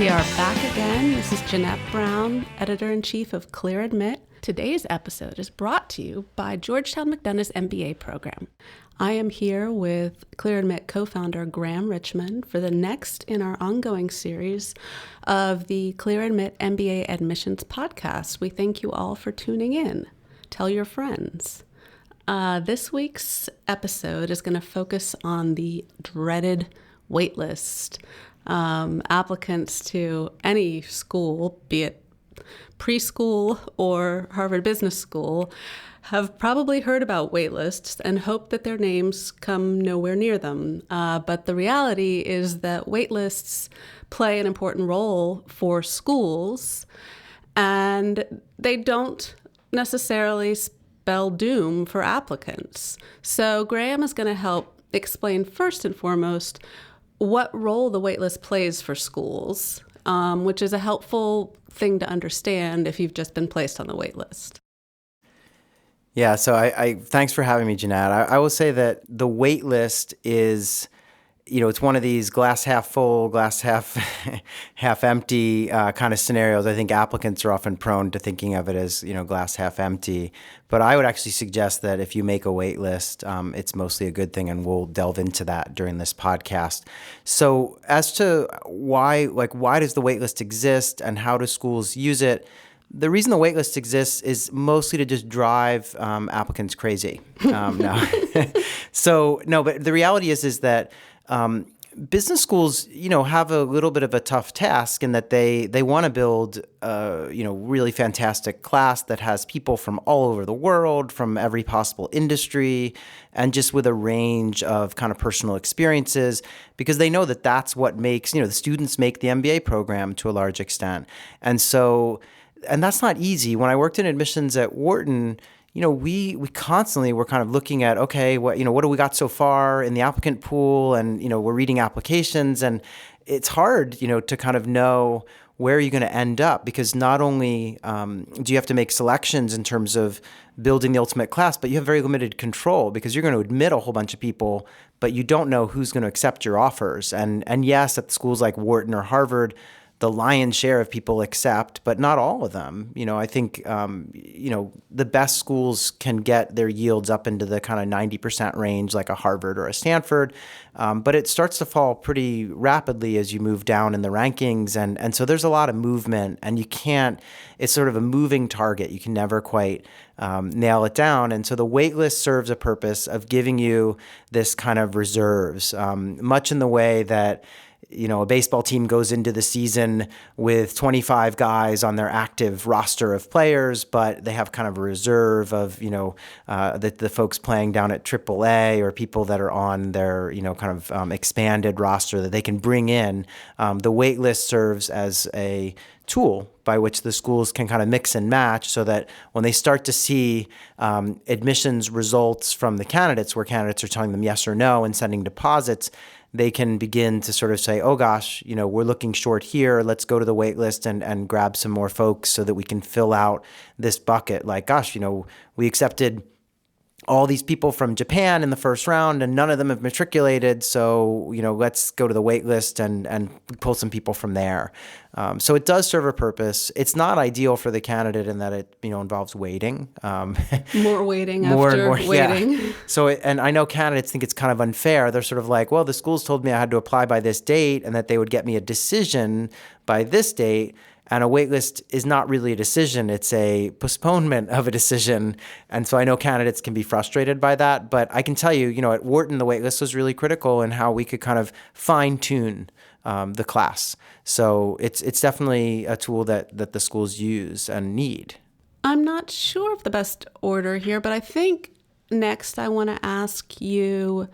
We are back again. This is Jeanette Brown, Editor-in-Chief of Clear Admit. Today's episode is brought to you by Georgetown McDonough's MBA program. I am here with Clear Admit co-founder Graham Richmond for the next in our ongoing series of the Clear Admit MBA Admissions podcast. We thank you all for tuning in. Tell your friends. This week's episode is going to focus on the dreaded waitlist. Applicants to any school, be it preschool or Harvard Business School, have probably heard about waitlists and hope that their names come nowhere near them. But the reality is that waitlists play an important role for schools, and they don't necessarily spell doom for applicants. So Graham is going to help explain first and foremost what role the waitlist plays for schools, which is a helpful thing to understand if you've just been placed on the waitlist. Yeah, so I thanks for having me, Jeanette. I will say that the waitlist is, it's one of these glass half full, glass half half empty kind of scenarios. I think applicants are often prone to thinking of it as, glass half empty. But I would actually suggest that if you make a wait list, it's mostly a good thing, and we'll delve into that during this podcast. So as to why does the wait list exist and how do schools use it? The reason the wait list exists is mostly to just drive applicants crazy. No. But the reality is that business schools, have a little bit of a tough task in that they want to build, really fantastic class that has people from all over the world, from every possible industry, and just with a range of kind of personal experiences, because they know that that's what makes, the students make the MBA program to a large extent. And that's not easy. When I worked in admissions at Wharton, we constantly were kind of looking at, okay, what do we got so far in the applicant pool? And, we're reading applications, and it's hard, to kind of know where you're going to end up, because not only do you have to make selections in terms of building the ultimate class, but you have very limited control, because you're going to admit a whole bunch of people, but you don't know who's going to accept your offers. And yes, at schools like Wharton or Harvard, the lion's share of people accept, but not all of them. I think, the best schools can get their yields up into the kind of 90% range, like a Harvard or a Stanford. But it starts to fall pretty rapidly as you move down in the rankings. And so there's a lot of movement, and it's sort of a moving target. You can never quite nail it down. And so the wait list serves a purpose of giving you this kind of reserves, much in the way that a baseball team goes into the season with 25 guys on their active roster of players, but they have kind of a reserve of, the folks playing down at AAA or people that are on their, kind of expanded roster that they can bring in. The wait list serves as a tool by which the schools can kind of mix and match, so that when they start to see admissions results from the candidates, where candidates are telling them yes or no and sending deposits, they can begin to sort of say, oh gosh, we're looking short here. Let's go to the wait list and grab some more folks so that we can fill out this bucket. Like, gosh, we accepted all these people from Japan in the first round and none of them have matriculated. So, let's go to the wait list and pull some people from there. So it does serve a purpose. It's not ideal for the candidate in that it, involves waiting. More waiting after waiting. Yeah. So, and I know candidates think it's kind of unfair. They're sort of like, well, the schools told me I had to apply by this date and that they would get me a decision by this date. And a waitlist is not really a decision. It's a postponement of a decision. And so I know candidates can be frustrated by that. But I can tell you, at Wharton, the waitlist was really critical in how we could kind of fine-tune the class. So it's definitely a tool that the schools use and need. I'm not sure of the best order here, but I think next I want to ask you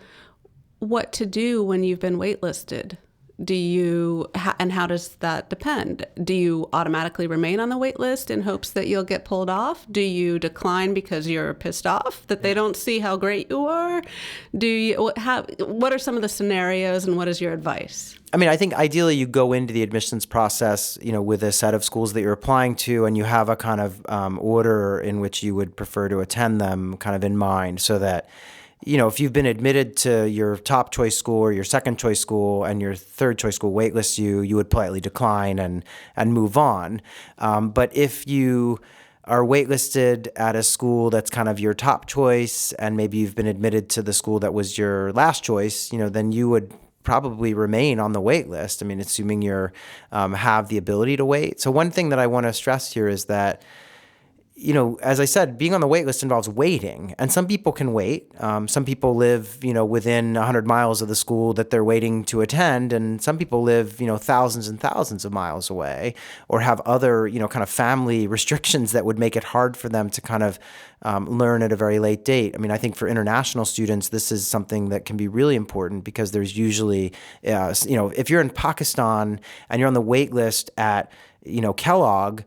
what to do when you've been waitlisted. And how does that depend? Do you automatically remain on the wait list in hopes that you'll get pulled off? Do you decline because you're pissed off that they don't see how great you are? What are some of the scenarios, and what is your advice? I mean, I think ideally you go into the admissions process, with a set of schools that you're applying to, and you have a kind of order in which you would prefer to attend them kind of in mind, so that if you've been admitted to your top choice school or your second choice school and your third choice school waitlists you would politely decline and move on. But if you are waitlisted at a school that's kind of your top choice and maybe you've been admitted to the school that was your last choice, then you would probably remain on the wait list. I mean, assuming you're have the ability to wait. So one thing that I want to stress here is that as I said, being on the wait list involves waiting, and some people can wait. Some people live, within 100 miles of the school that they're waiting to attend, and some people live, thousands and thousands of miles away, or have other, kind of family restrictions that would make it hard for them to kind of learn at a very late date. I mean, I think for international students, this is something that can be really important because there's usually, if you're in Pakistan and you're on the wait list at, Kellogg,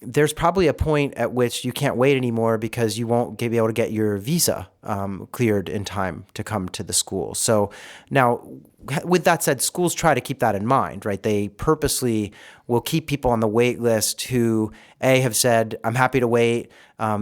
there's probably a point at which you can't wait anymore because you won't be able to get your visa cleared in time to come to the school. So now, with that said, schools try to keep that in mind, right? They purposely will keep people on the wait list who, A, have said, I'm happy to wait,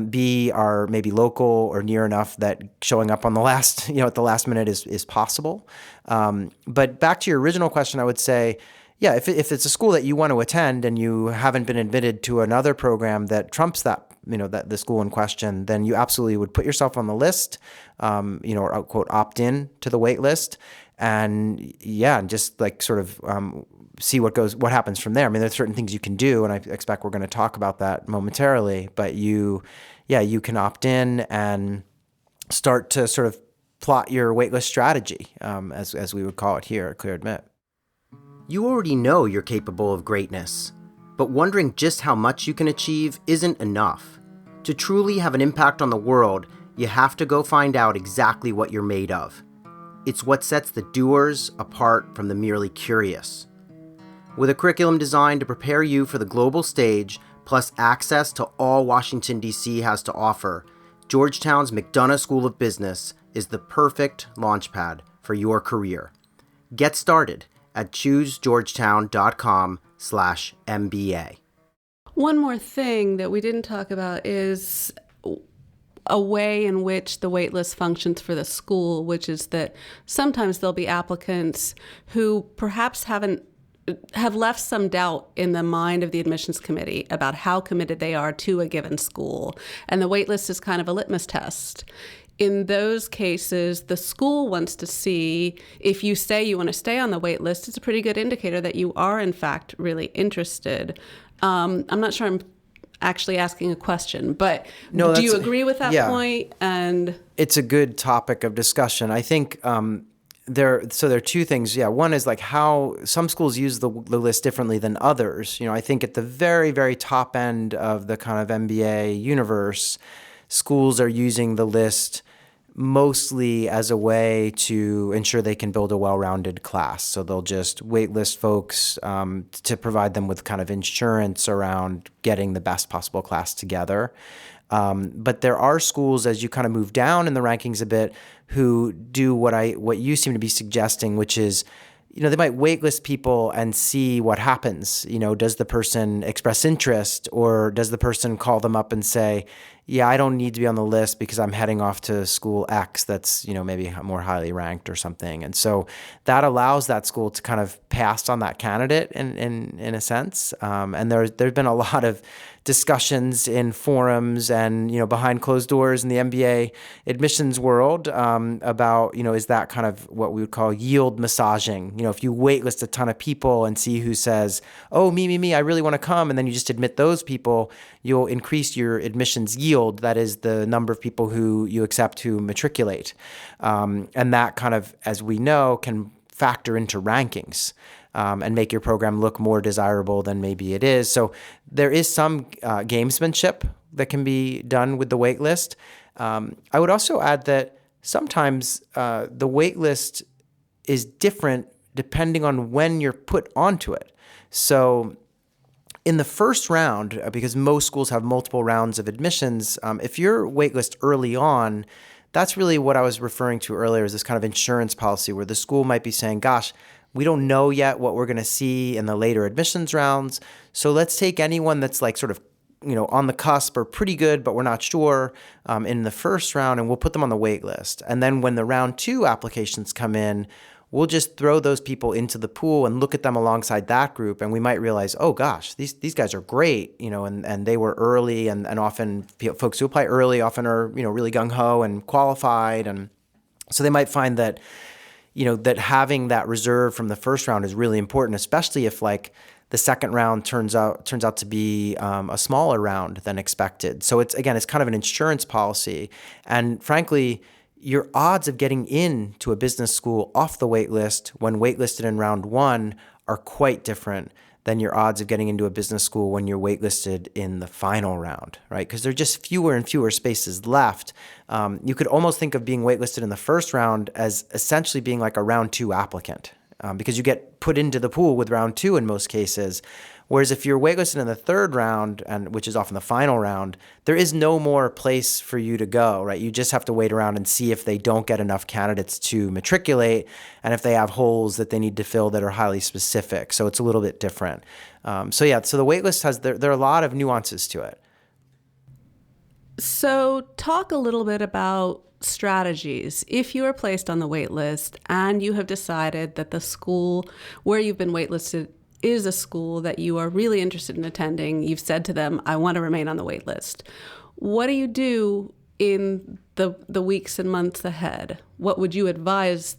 B, are maybe local or near enough that showing up on the last, at the last minute is possible. But back to your original question, I would say, yeah, if it's a school that you want to attend and you haven't been admitted to another program that trumps that, that the school in question, then you absolutely would put yourself on the list, or quote, opt in to the wait list, and just like sort of see what happens from there. I mean, there's certain things you can do, and I expect we're going to talk about that momentarily. But you can opt in and start to sort of plot your waitlist strategy, as we would call it here at Clear Admit. You already know you're capable of greatness, but wondering just how much you can achieve isn't enough. To truly have an impact on the world, you have to go find out exactly what you're made of. It's what sets the doers apart from the merely curious. With a curriculum designed to prepare you for the global stage, plus access to all Washington, D.C. has to offer, Georgetown's McDonough School of Business is the perfect launchpad for your career. Get started at choosegeorgetown.com/MBA. One more thing that we didn't talk about is a way in which the waitlist functions for the school, which is that sometimes there'll be applicants who perhaps have left some doubt in the mind of the admissions committee about how committed they are to a given school. And the waitlist is kind of a litmus test. In those cases, the school wants to see if you say you want to stay on the wait list, it's a pretty good indicator that you are, in fact, really interested. I'm not sure I'm actually asking a question, but do you agree with that point? And it's a good topic of discussion. I think there are two things. Yeah, one is like how some schools use the list differently than others. I think at the very, very top end of the kind of MBA universe, schools are using the list mostly as a way to ensure they can build a well-rounded class. So they'll just waitlist folks to provide them with kind of insurance around getting the best possible class together. But there are schools, as you kind of move down in the rankings a bit, who do what you seem to be suggesting, which is, they might waitlist people and see what happens. Does the person express interest, or does the person call them up and say, yeah, I don't need to be on the list because I'm heading off to school X that's, maybe more highly ranked or something. And so that allows that school to kind of pass on that candidate in a sense. And there's been a lot of discussions in forums and, behind closed doors in the MBA admissions world about, is that kind of what we would call yield massaging. If you waitlist a ton of people and see who says, oh, me, I really want to come, and then you just admit those people, you'll increase your admissions yield. That is the number of people who you accept who matriculate. And that kind of, as we know, can factor into rankings and make your program look more desirable than maybe it is. So there is some gamesmanship that can be done with the wait list. I would also add that sometimes the wait list is different depending on when you're put onto it. So in the first round, because most schools have multiple rounds of admissions, if you're waitlist early on, that's really what I was referring to earlier, is this kind of insurance policy where the school might be saying, gosh, we don't know yet what we're going to see in the later admissions rounds, so let's take anyone that's like sort of on the cusp or pretty good, but we're not sure in the first round, and we'll put them on the wait list. And then when the round 2 applications come in, we'll just throw those people into the pool and look at them alongside that group. And we might realize, oh gosh, these guys are great, and they were early, and often folks who apply early often are, really gung-ho and qualified. And so they might find that, that having that reserve from the first round is really important, especially if like the second round turns out to be a smaller round than expected. So it's kind of an insurance policy. And frankly, your odds of getting into a business school off the wait list when waitlisted in round 1 are quite different than your odds of getting into a business school when you're waitlisted in the final round, right? Because there are just fewer and fewer spaces left. You could almost think of being waitlisted in the first round as essentially being like a round 2 applicant, because you get put into the pool with round 2 in most cases. Whereas if you're waitlisted in the third round, and which is often the final round, there is no more place for you to go, right? You just have to wait around and see if they don't get enough candidates to matriculate, and if they have holes that they need to fill that are highly specific. So it's a little bit different. So the waitlist there are a lot of nuances to it. So talk a little bit about strategies. If you are placed on the wait list and you have decided that the school where you've been waitlisted is a school that you are really interested in attending, you've said to them, I want to remain on the wait list. What do you do in the weeks and months ahead? What would you advise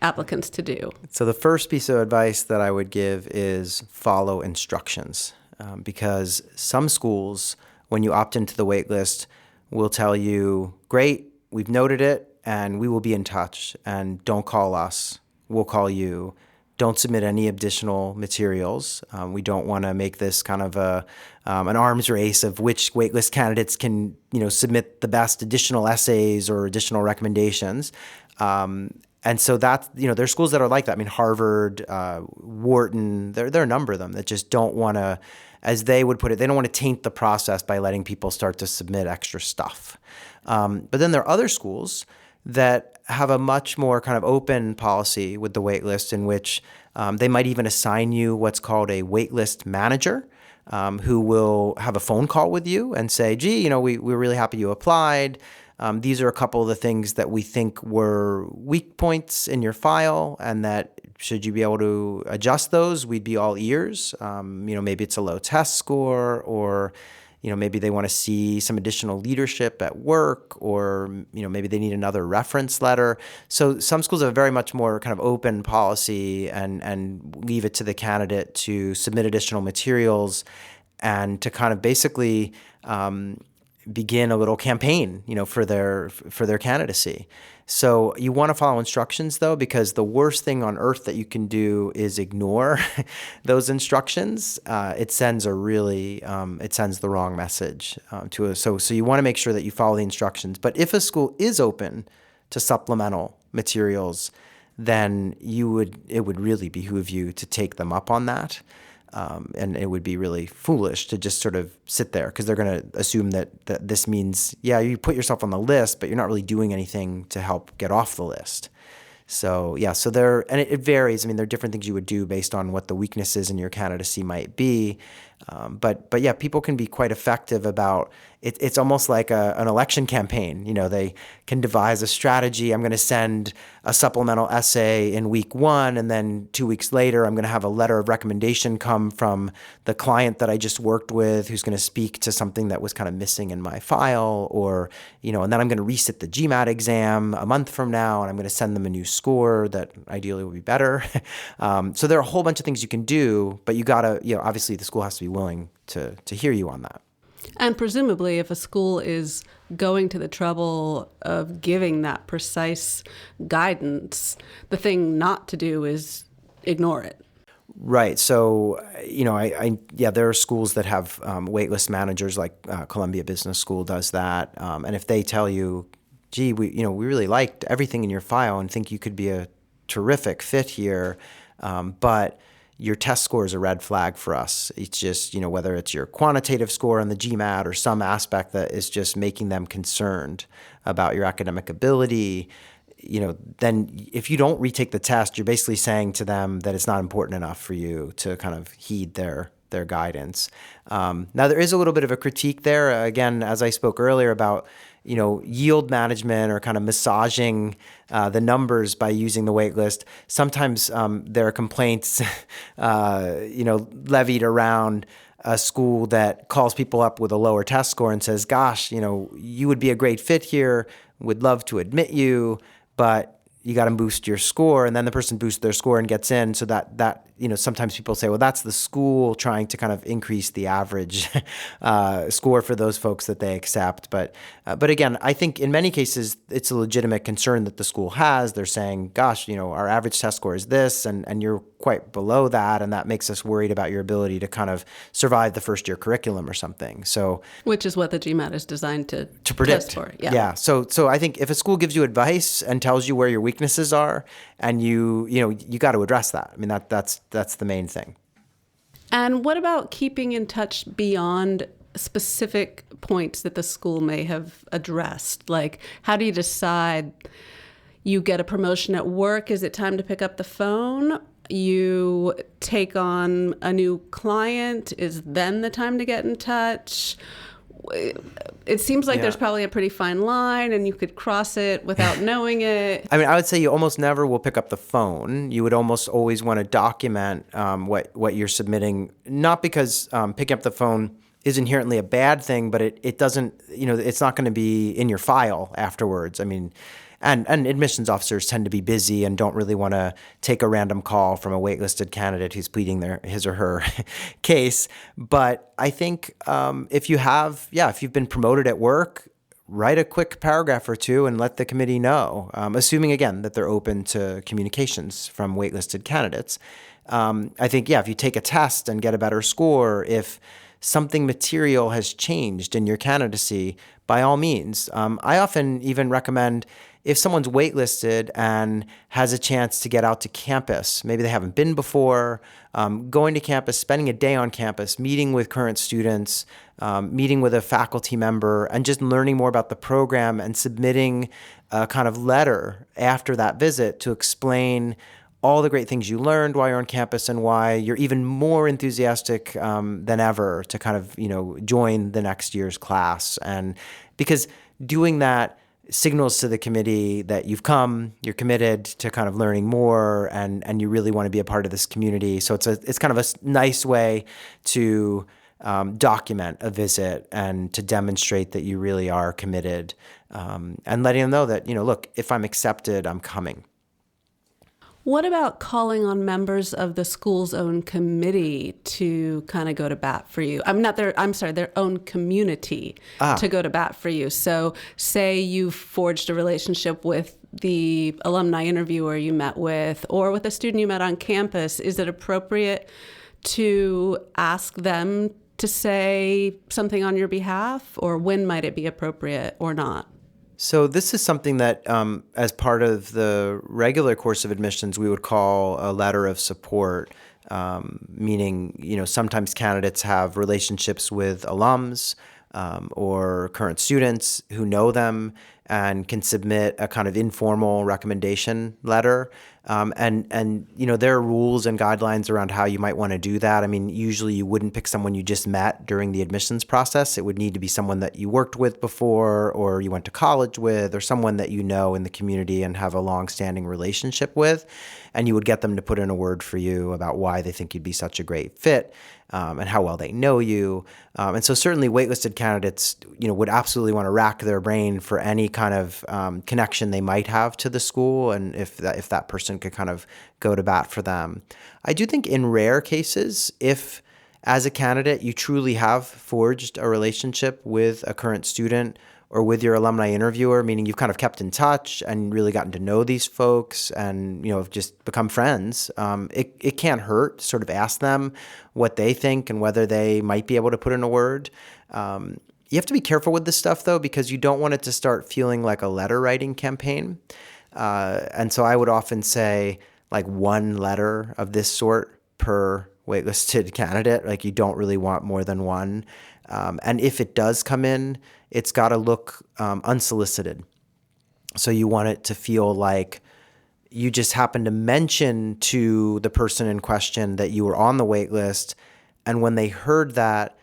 applicants to do? So the first piece of advice that I would give is follow instructions, because some schools, when you opt into the wait list, will tell you, great, we've noted it, and we will be in touch, and don't call us, we'll call you. Don't submit any additional materials. We don't want to make this kind of an arms race of which waitlist candidates can, submit the best additional essays or additional recommendations. And so that's, there are schools that are like that. I mean, Harvard, Wharton, there are a number of them that just don't want to, as they would put it, they don't want to taint the process by letting people start to submit extra stuff. But then there are other schools that have a much more kind of open policy with the waitlist, in which they might even assign you what's called a waitlist manager, who will have a phone call with you and say, gee, we're really happy you applied. These are a couple of the things that we think were weak points in your file, and that should you be able to adjust those, we'd be all ears. Maybe it's a low test score, or maybe they want to see some additional leadership at work, or, maybe they need another reference letter. So some schools have a very much more kind of open policy and leave it to the candidate to submit additional materials and to kind of basically begin a little campaign, for their candidacy. So you want to follow instructions, though, because the worst thing on earth that you can do is ignore those instructions. It sends the wrong message to us. So you want to make sure that you follow the instructions. But if a school is open to supplemental materials, then it would really behoove you to take them up on that. And it would be really foolish to just sort of sit there, because they're going to assume that this means, yeah, you put yourself on the list, but you're not really doing anything to help get off the list. So and it varies. I mean, there are different things you would do based on what the weaknesses in your candidacy might be. But yeah, people can be quite effective about it. It's almost like an election campaign. They can devise a strategy. I'm going to send a supplemental essay in week 1, and then 2 weeks later, I'm going to have a letter of recommendation come from the client that I just worked with, who's going to speak to something that was kind of missing in my file, or, and then I'm going to resit the GMAT exam a month from now, and I'm going to send them a new score that ideally will be better. So there are a whole bunch of things you can do, but you got to, obviously the school has to be willing to hear you on that. And presumably, if a school is going to the trouble of giving that precise guidance, the thing not to do is ignore it. Right. So, there are schools that have waitlist managers, like Columbia Business School does that. And if they tell you, gee, we really liked everything in your file and think you could be a terrific fit here, but your test score is a red flag for us. It's just, whether it's your quantitative score on the GMAT or some aspect that is just making them concerned about your academic ability, then if you don't retake the test, you're basically saying to them that it's not important enough for you to kind of heed their their guidance. Now, there is a little bit of a critique there. Again, as I spoke earlier about, yield management or kind of massaging the numbers by using the waitlist. Sometimes there are complaints, levied around a school that calls people up with a lower test score and says, gosh, you would be a great fit here, would love to admit you, but you got to boost your score. And then the person boosts their score and gets in. So that sometimes people say, well, that's the school trying to kind of increase the average score for those folks that they accept. But again, I think in many cases, it's a legitimate concern that the school has. They're saying, gosh, our average test score is this, and you're quite below that. And that makes us worried about your ability to kind of survive the first year curriculum or something. So, which is what the GMAT is designed to predict. Test for. Yeah. So I think if a school gives you advice and tells you where your weaknesses are, and you got to address that. I mean, that's the main thing. And what about keeping in touch beyond specific points that the school may have addressed? Like, how do you decide you get a promotion at work? Is it time to pick up the phone? You take on a new client? Is then the time to get in touch? It seems like there's probably a pretty fine line, and you could cross it without knowing it. I mean, I would say you almost never will pick up the phone. You would almost always want to document what you're submitting, not because picking up the phone is inherently a bad thing, but it doesn't, it's not going to be in your file afterwards. I mean, and admissions officers tend to be busy and don't really want to take a random call from a waitlisted candidate who's pleading his or her case. But I think if you've been promoted at work, write a quick paragraph or two and let the committee know, assuming, again, that they're open to communications from waitlisted candidates. I think, if you take a test and get a better score, if something material has changed in your candidacy, by all means. I often even recommend, if someone's waitlisted and has a chance to get out to campus, maybe they haven't been before, going to campus, spending a day on campus, meeting with current students, meeting with a faculty member, and just learning more about the program and submitting a kind of letter after that visit to explain all the great things you learned while you're on campus and why you're even more enthusiastic than ever to kind of, join the next year's class. And because doing that signals to the committee that you're committed to kind of learning more, and you really want to be a part of this community. So it's kind of a nice way to document a visit and to demonstrate that you really are committed, and letting them know that, look, if I'm accepted, I'm coming. What about calling on members of the school's own committee to kind of go to bat for you? Their own community to go to bat for you. So say you forged a relationship with the alumni interviewer you met with, or with a student you met on campus. Is it appropriate to ask them to say something on your behalf, or when might it be appropriate or not? So this is something that, as part of the regular course of admissions, we would call a letter of support, meaning, sometimes candidates have relationships with alums or current students who know them and can submit a kind of informal recommendation letter. And there are rules and guidelines around how you might want to do that. I mean, usually you wouldn't pick someone you just met during the admissions process. It would need to be someone that you worked with before, or you went to college with, or someone that you know in the community and have a long-standing relationship with. And you would get them to put in a word for you about why they think you'd be such a great fit, and how well they know you. And so certainly waitlisted candidates, would absolutely want to rack their brain for any kind of connection they might have to the school, and if that person could kind of go to bat for them. I do think in rare cases, if as a candidate you truly have forged a relationship with a current student or with your alumni interviewer, meaning you've kind of kept in touch and really gotten to know these folks and, have just become friends, it can't hurt to sort of ask them what they think and whether they might be able to put in a word. You have to be careful with this stuff, though, because you don't want it to start feeling like a letter writing campaign. And so I would often say like one letter of this sort per waitlisted candidate. Like, you don't really want more than one. And if it does come in, it's got to look unsolicited. So you want it to feel like you just happened to mention to the person in question that you were on the wait list, And when they heard that,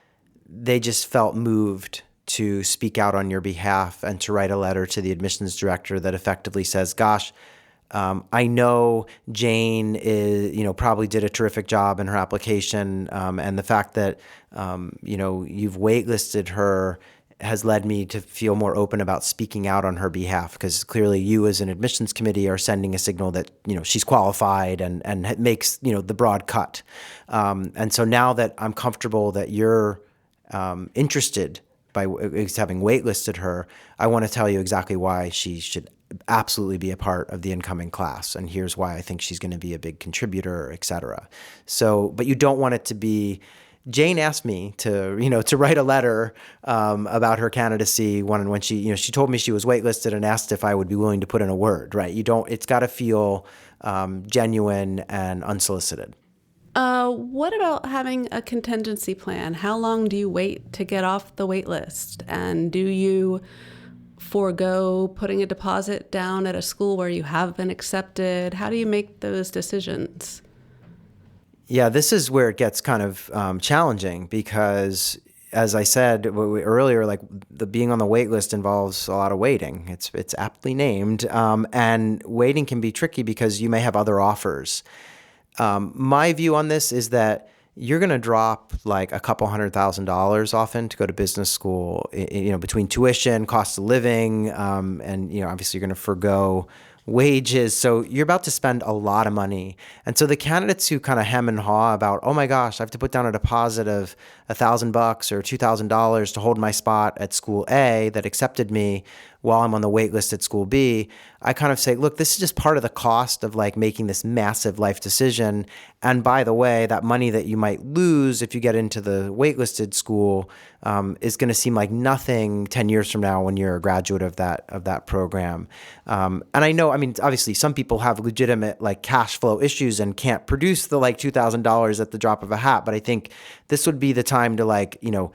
they just felt moved to speak out on your behalf and to write a letter to the admissions director that effectively says, gosh, I know Jane is, probably did a terrific job in her application, and the fact that, you've waitlisted her has led me to feel more open about speaking out on her behalf, because clearly you as an admissions committee are sending a signal that, she's qualified and makes, the broad cut. And so now that I'm comfortable that you're interested by having waitlisted her, I want to tell you exactly why she should absolutely be a part of the incoming class. And here's why I think she's going to be a big contributor, et cetera. So, but you don't want it to be, Jane asked me to write a letter about her candidacy when she told me she was waitlisted and asked if I would be willing to put in a word, right? It's got to feel genuine and unsolicited. What about having a contingency plan? How long do you wait to get off the wait list? And do you forego putting a deposit down at a school where you have been accepted? How do you make those decisions? Yeah, this is where it gets kind of challenging because, as I said earlier, like the being on the wait list involves a lot of waiting. It's aptly named, and waiting can be tricky because you may have other offers. My view on this is that you're going to drop like a couple $100,000 often to go to business school, between tuition, cost of living, and, obviously you're going to forgo wages. So you're about to spend a lot of money. And so the candidates who kind of hem and haw about, oh my gosh, I have to put down a deposit of $1,000 or $2,000 to hold my spot at school A that accepted me while I'm on the wait list at school B, I kind of say, look, this is just part of the cost of like making this massive life decision. And by the way, that money that you might lose if you get into the waitlisted school is going to seem like nothing 10 years from now when you're a graduate of that program. And I know, obviously some people have legitimate like cash flow issues and can't produce the like $2,000 at the drop of a hat. But I think this would be the time to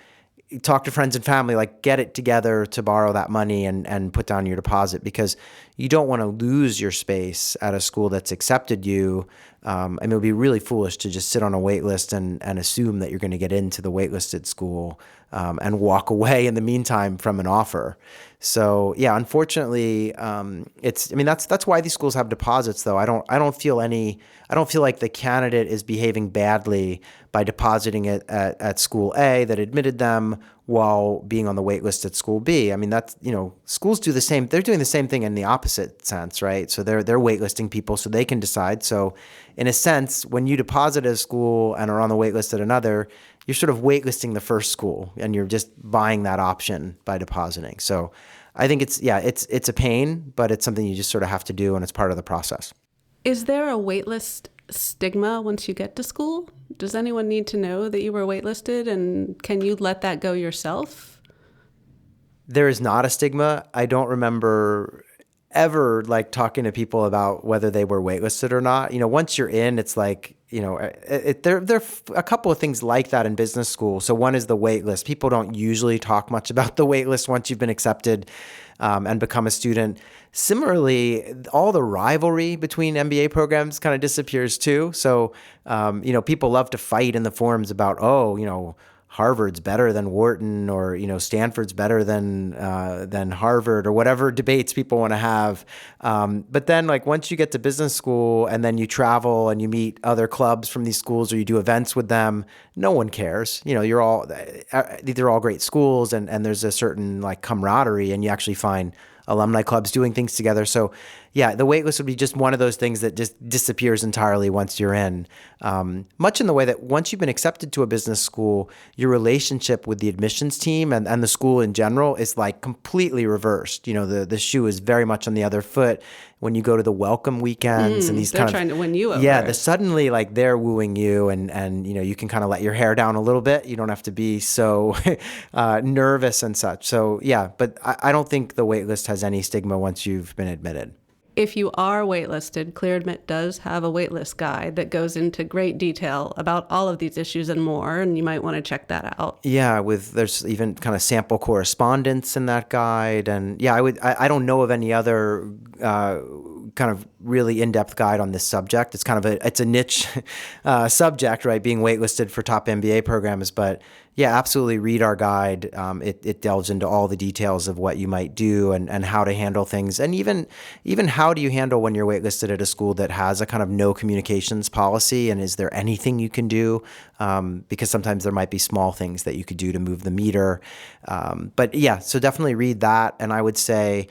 talk to friends and family, like get it together to borrow that money and put down your deposit, because you don't want to lose your space at a school that's accepted you. It would be really foolish to just sit on a wait list and assume that you're going to get into the waitlisted school and walk away in the meantime from an offer. So yeah, unfortunately, that's why these schools have deposits though. I don't feel like the candidate is behaving badly by depositing it at school A that admitted them while being on the wait list at school B. Schools do the same. They're doing the same thing in the opposite sense, right? So they're waitlisting people so they can decide. So in a sense, when you deposit at a school and are on the wait list at another, you're sort of waitlisting the first school and you're just buying that option by depositing. So I think it's a pain, but it's something you just sort of have to do, and it's part of the process. Is there a waitlist stigma once you get to school? Does anyone need to know that you were waitlisted, and can you let that go yourself? There is not a stigma. I don't remember ever talking to people about whether they were waitlisted or not. Once you're in, it's like, there are a couple of things like that in business school. So one is the wait list. People don't usually talk much about the wait list once you've been accepted and become a student. Similarly, all the rivalry between MBA programs kind of disappears too. So, people love to fight in the forums about, Harvard's better than Wharton, or Stanford's better than Harvard, or whatever debates people want to have. But then once you get to business school and then you travel and you meet other clubs from these schools or you do events with them, no one cares. These are all great schools, and there's a certain camaraderie, and you actually find alumni clubs doing things together. So yeah, the waitlist would be just one of those things that just disappears entirely once you're in. Much in the way that once you've been accepted to a business school, your relationship with the admissions team and the school in general is completely reversed. The shoe is very much on the other foot when you go to the welcome weekends and these they're trying to win you over. Yeah, suddenly they're wooing you, and you can kind of let your hair down a little bit. You don't have to be so nervous and such. So yeah, but I don't think the waitlist has any stigma once you've been admitted. If you are waitlisted, ClearAdmit does have a waitlist guide that goes into great detail about all of these issues and more, and you might want to check that out. Yeah, there's even kind of sample correspondence in that guide, and yeah, I don't know of any other kind of really in-depth guide on this subject. It's kind of it's a niche subject, right? Being waitlisted for top MBA programs, but yeah, absolutely read our guide. It delves into all the details of what you might do and how to handle things, and even how do you handle when you're waitlisted at a school that has a kind of no communications policy, and is there anything you can do? Because sometimes there might be small things that you could do to move the meter. But yeah, so definitely read that, and I would say,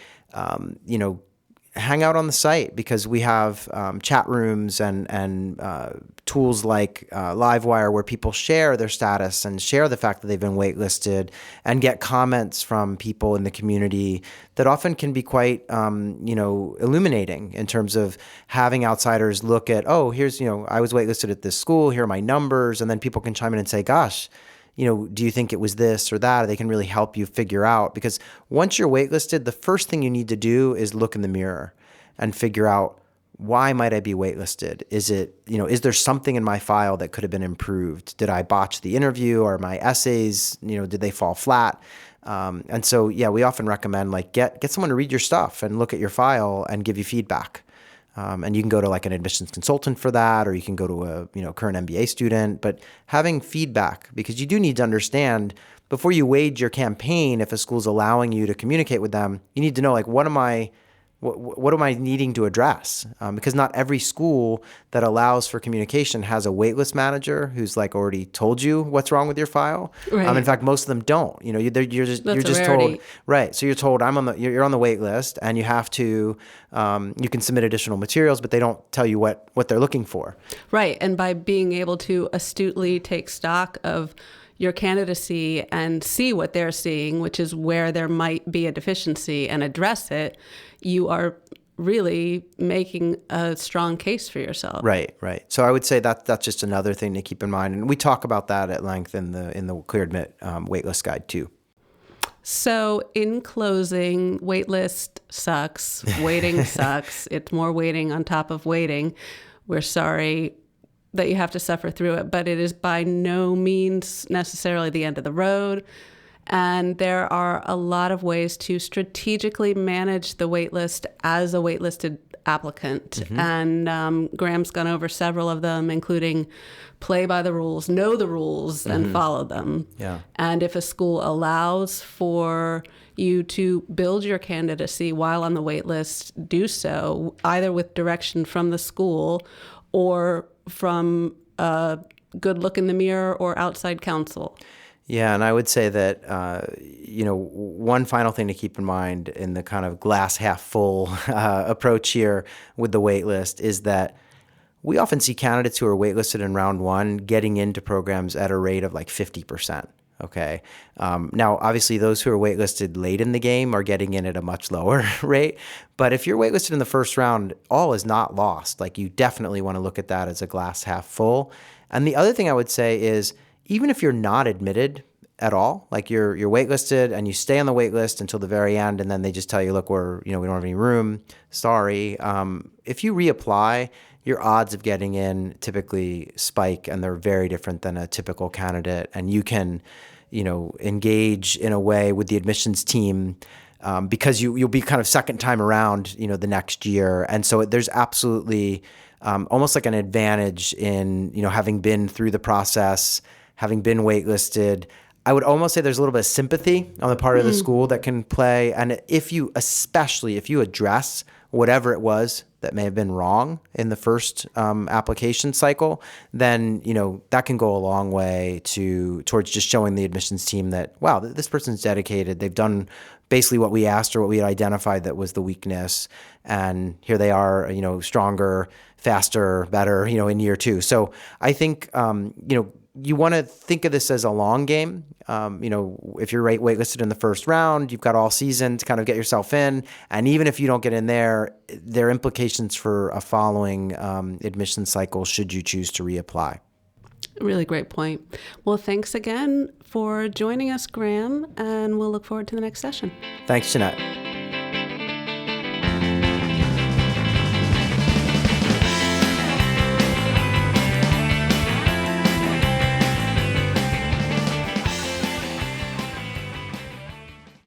hang out on the site, because we have chat rooms and tools like Livewire, where people share their status and share the fact that they've been waitlisted, and get comments from people in the community that often can be quite illuminating in terms of having outsiders look at, oh, here's, I was waitlisted at this school, here are my numbers, and then people can chime in and say, gosh, do you think it was this or that? Or they can really help you figure out, because once you're waitlisted, the first thing you need to do is look in the mirror and figure out, why might I be waitlisted? Is it, is there something in my file that could have been improved? Did I botch the interview, or my essays, did they fall flat? And so, yeah, we often recommend get someone to read your stuff and look at your file and give you feedback. And you can go to an admissions consultant for that, or you can go to a current MBA student. But having feedback, because you do need to understand before you wage your campaign, if a school's allowing you to communicate with them, you need to know what am I needing to address? Because not every school that allows for communication has a waitlist manager who's already told you what's wrong with your file. Right. In fact, most of them don't. You're just told, right? So you're told you're on the wait list, and you have to you can submit additional materials, but they don't tell you what they're looking for. Right, and by being able to astutely take stock of your candidacy and see what they're seeing, which is where there might be a deficiency, and address it, you are really making a strong case for yourself. Right. So I would say that's just another thing to keep in mind, and we talk about that at length in the Clear Admit waitlist guide too. So in closing, waitlist sucks. Waiting sucks. It's more waiting on top of waiting. We're sorry that you have to suffer through it, but it is by no means necessarily the end of the road. And there are a lot of ways to strategically manage the waitlist as a waitlisted applicant. Mm-hmm. And Graham's gone over several of them, including play by the rules, know the rules, mm-hmm. and follow them. Yeah. And if a school allows for you to build your candidacy while on the waitlist, do so, either with direction from the school or from a good look in the mirror or outside counsel. Yeah, and I would say that, one final thing to keep in mind in the kind of glass half full approach here with the waitlist is that we often see candidates who are waitlisted in round one getting into programs at a rate of 50%. Okay. Now, obviously, those who are waitlisted late in the game are getting in at a much lower rate. But if you're waitlisted in the first round, all is not lost. You definitely want to look at that as a glass half full. And the other thing I would say is, even if you're not admitted at all, you're waitlisted and you stay on the waitlist until the very end, and then they just tell you, look, we don't have any room. Sorry. If you reapply, your odds of getting in typically spike, and they're very different than a typical candidate. And you can, engage in a way with the admissions team because you'll be kind of second time around, the next year. And so there's absolutely almost an advantage in, having been through the process, having been waitlisted. I would almost say there's a little bit of sympathy on the part of the school that can play. And especially if you address whatever it was that may have been wrong in the first application cycle, then, that can go a long way towards just showing the admissions team that, wow, this person's dedicated. They've done basically what we asked or what we had identified that was the weakness. And here they are, stronger, faster, better, in year two. So I think, you want to think of this as a long game. If you're waitlisted in the first round, you've got all season to kind of get yourself in. And even if you don't get in there are implications for a following admission cycle should you choose to reapply. Really great point. Well, thanks again for joining us, Graham, and we'll look forward to the next session. Thanks, Jeanette.